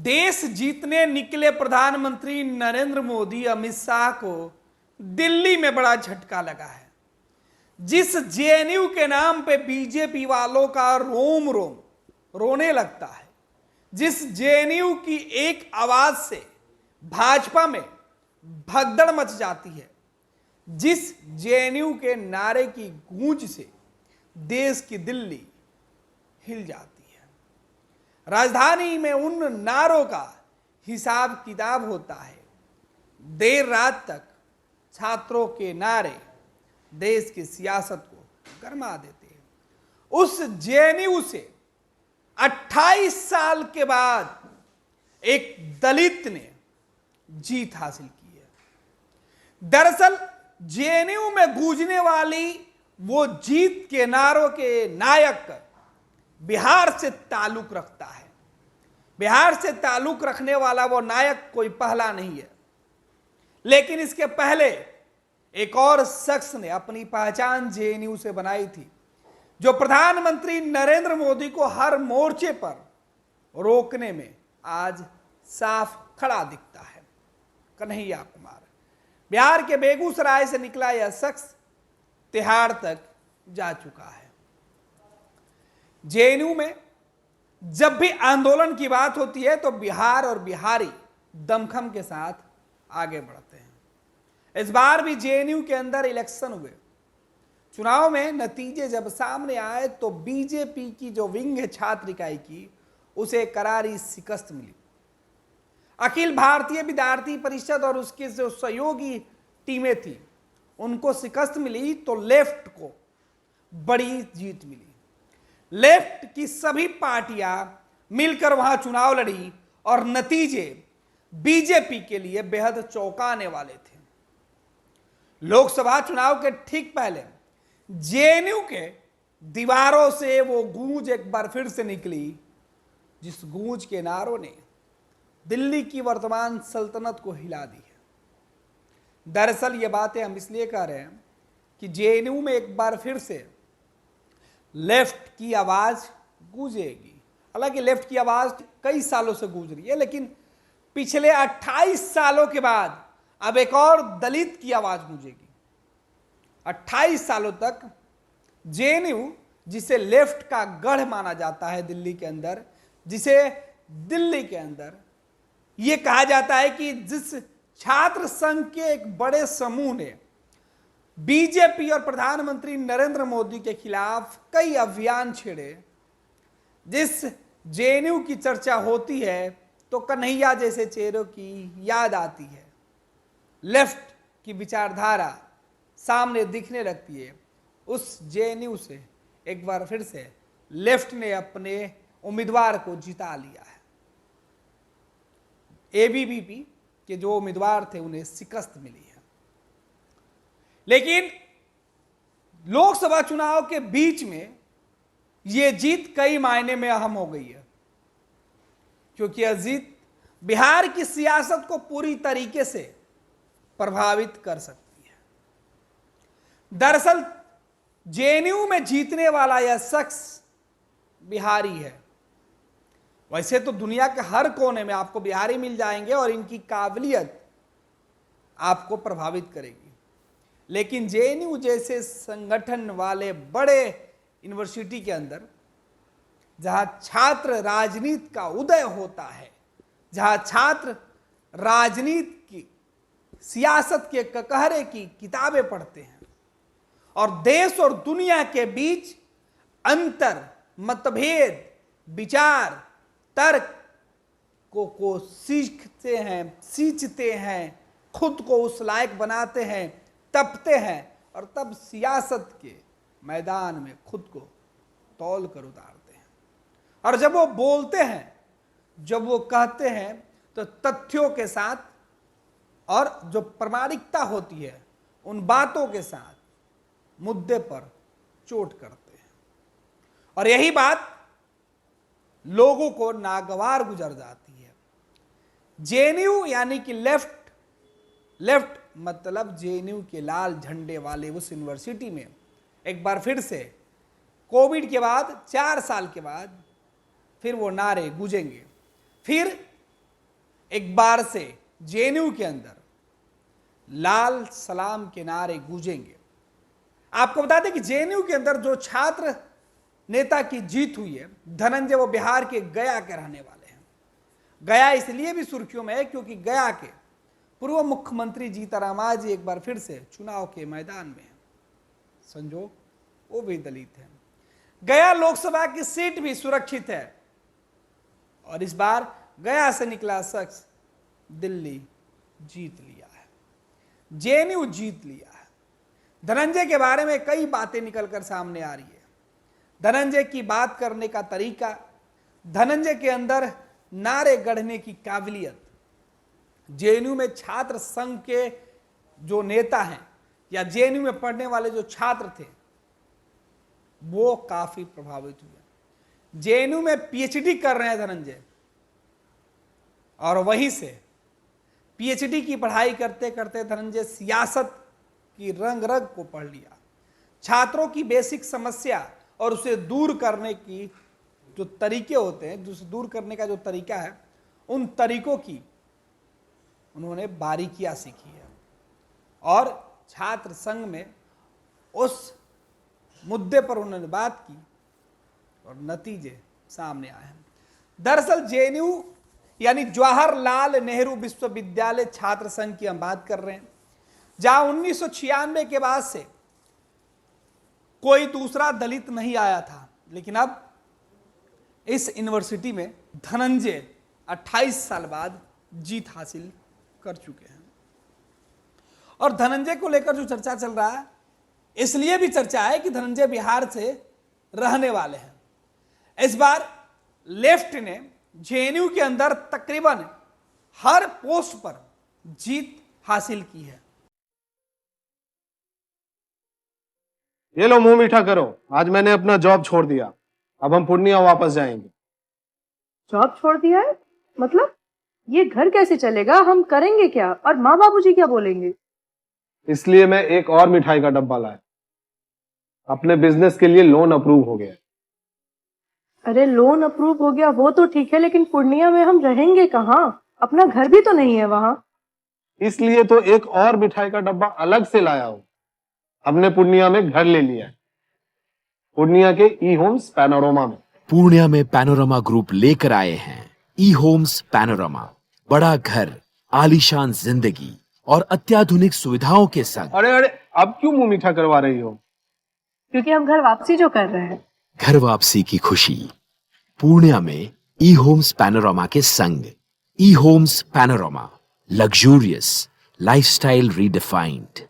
देश जीतने निकले प्रधानमंत्री नरेंद्र मोदी अमित शाह को दिल्ली में बड़ा झटका लगा है। जिस जेएनयू के नाम पे बीजेपी वालों का रोम रोम रोने लगता है, जिस जेएनयू की एक आवाज से भाजपा में भगदड़ मच जाती है, जिस जेएनयू के नारे की गूंज से देश की दिल्ली हिल जाती है, राजधानी में उन नारों का हिसाब किताब होता है। देर रात तक छात्रों के नारे देश की सियासत को गरमा देते हैं। उस जेएनयू से 28 साल के बाद एक दलित ने जीत हासिल की है। दरअसल जेएनयू में गूंजने वाली वो जीत के नारों के नायक बिहार से ताल्लुक रखता है। बिहार से ताल्लुक रखने वाला वो नायक कोई पहला नहीं है, लेकिन इसके पहले एक और शख्स ने अपनी पहचान जेएनयू से बनाई थी, जो प्रधानमंत्री नरेंद्र मोदी को हर मोर्चे पर रोकने में आज साफ खड़ा दिखता है। कन्हैया कुमार। बिहार के बेगूसराय से निकला यह शख्स तिहाड़ तक जा चुका है। जेएनयू में जब भी आंदोलन की बात होती है तो बिहार और बिहारी दमखम के साथ आगे बढ़ते हैं। इस बार भी जेएनयू के अंदर इलेक्शन हुए। चुनाव में नतीजे जब सामने आए तो बीजेपी की जो विंग है छात्र इकाई की, उसे करारी शिकस्त मिली। अखिल भारतीय विद्यार्थी परिषद और उसकी जो सहयोगी टीमें थी, उनको शिकस्त मिली तो लेफ्ट को बड़ी जीत मिली। लेफ्ट की सभी पार्टियां मिलकर वहां चुनाव लड़ी और नतीजे बीजेपी के लिए बेहद चौंकाने वाले थे। लोकसभा चुनाव के ठीक पहले जेएनयू के दीवारों से वो गूंज एक बार फिर से निकली, जिस गूंज के नारों ने दिल्ली की वर्तमान सल्तनत को हिला दी है। दरअसल ये बातें हम इसलिए कह रहे हैं कि जेएनयू में एक बार फिर से लेफ्ट की आवाज गूंजेगी। हालांकि लेफ्ट की आवाज कई सालों से गूंज रही है, लेकिन पिछले 28 सालों के बाद अब एक और दलित की आवाज गूंजेगी। 28 सालों तक जेएनयू, जिसे लेफ्ट का गढ़ माना जाता है दिल्ली के अंदर, जिसे दिल्ली के अंदर यह कहा जाता है कि जिस छात्र संघ के एक बड़े समूह ने बीजेपी और प्रधानमंत्री नरेंद्र मोदी के खिलाफ कई अभियान छेड़े, जिस जेएनयू की चर्चा होती है तो कन्हैया जैसे चेहरों की याद आती है। लेफ्ट की विचारधारा सामने दिखने लगती है। उस जेएनयू से एक बार फिर से लेफ्ट ने अपने उम्मीदवार को जिता लिया है। एबीवीपी के जो उम्मीदवार थे उन्हें शिकस्त मिली है। लेकिन लोकसभा चुनाव के बीच में यह जीत कई मायने में अहम हो गई है, क्योंकि यह जीत बिहार की सियासत को पूरी तरीके से प्रभावित कर सकती है। दरअसल जेएनयू में जीतने वाला यह शख्स बिहारी है। वैसे तो दुनिया के हर कोने में आपको बिहारी मिल जाएंगे और इनकी काबिलियत आपको प्रभावित करेगी, लेकिन जेएनयू जैसे संगठन वाले बड़े यूनिवर्सिटी के अंदर, जहां छात्र राजनीति का उदय होता है, जहां छात्र राजनीति की सियासत के ककहरे की किताबें पढ़ते हैं और देश और दुनिया के बीच अंतर, मतभेद, विचार, तर्क को सींचते हैं, खुद को उस लायक बनाते हैं, तपते हैं और तब सियासत के मैदान में खुद को तौल कर उतारते हैं। और जब वो बोलते हैं, जब वो कहते हैं, तो तथ्यों के साथ और जो प्रामाणिकता होती है उन बातों के साथ मुद्दे पर चोट करते हैं। और यही बात लोगों को नागवार गुजर जाती है। जेएनयू यानी कि लेफ्ट मतलब जेएनयू के लाल झंडे वाले उस यूनिवर्सिटी में एक बार फिर से कोविड के बाद 4 साल के बाद फिर वो नारे गूंजेंगे। फिर एक बार से जेएनयू के अंदर लाल सलाम के नारे गूंजेंगे। आपको बता दें कि जेएनयू के अंदर जो छात्र नेता की जीत हुई है धनंजय, वो बिहार के गया के रहने वाले हैं। गया इसलिए भी सुर्खियों में है क्योंकि गया के पूर्व मुख्यमंत्री जीतन राम एक बार फिर से चुनाव के मैदान में है। संजोग वो भी दलित है। गया लोकसभा की सीट भी सुरक्षित है और इस बार गया से निकला शख्स दिल्ली जीत लिया है, जेएनयू जीत लिया है। धनंजय के बारे में कई बातें निकलकर सामने आ रही है। धनंजय की बात करने का तरीका, धनंजय के अंदर नारे गढ़ने की काबिलियत, जेएनयू में छात्र संघ के जो नेता हैं या जेएनयू में पढ़ने वाले जो छात्र थे वो काफी प्रभावित हुए। जेएनयू में पीएचडी कर रहे हैं धनंजय और वहीं से पीएचडी की पढ़ाई करते करते धनंजय सियासत की रंग रंग को पढ़ लिया। छात्रों की बेसिक समस्या और उसे दूर करने की जो तरीके होते हैं, जो दूर करने का जो तरीका है, उन तरीकों की उन्होंने बारीकियां सीखी है और छात्र संघ में उस मुद्दे पर उन्होंने बात की और नतीजे सामने आए हैं। दरअसल जेएनयू यानी जवाहरलाल नेहरू विश्वविद्यालय छात्र संघ की हम बात कर रहे हैं, जहां 1996 के बाद से कोई दूसरा दलित नहीं आया था, लेकिन अब इस यूनिवर्सिटी में धनंजय 28 साल बाद जीत हासिल कर चुके हैं। और धनंजय को लेकर जो चर्चा चल रहा है, इसलिए भी चर्चा है कि धनंजय बिहार से रहने वाले हैं। इस बार लेफ्ट ने जेएनयू के अंदर तकरीबन हर पोस्ट पर जीत हासिल की है। ये लो मुंह मीठा करो, आज मैंने अपना जॉब छोड़ दिया, अब हम पूर्णिया वापस जाएंगे। जॉब छोड़ दिया है? मतलब ये घर कैसे चलेगा? हम करेंगे क्या? और माँ बाबूजी क्या बोलेंगे? इसलिए मैं एक और मिठाई का डब्बा लाया। अपने बिजनेस के लिए लोन अप्रूव हो गया। अरे लोन अप्रूव हो गया वो तो ठीक है, लेकिन पूर्णिया में हम रहेंगे कहाँ? अपना घर भी तो नहीं है वहाँ। इसलिए तो एक और मिठाई का डब्बा अलग से लाया हूँ। हमने पूर्णिया में घर ले लिया है, पूर्णिया के ई होम्स पैनोरमा में। पूर्णिया में पैनोरमा ग्रुप लेकर आए हैं ई होम्स पैनोरमा, बड़ा घर, आलीशान जिंदगी और अत्याधुनिक सुविधाओं के संग। अरे अरे, अब क्यों मुंह मीठा करवा रही हो? क्योंकि हम घर वापसी जो कर रहे हैं। घर वापसी की खुशी पूर्णिया में ई होम्स पैनोरमा के संग। E Homes Panorama, luxurious lifestyle redefined.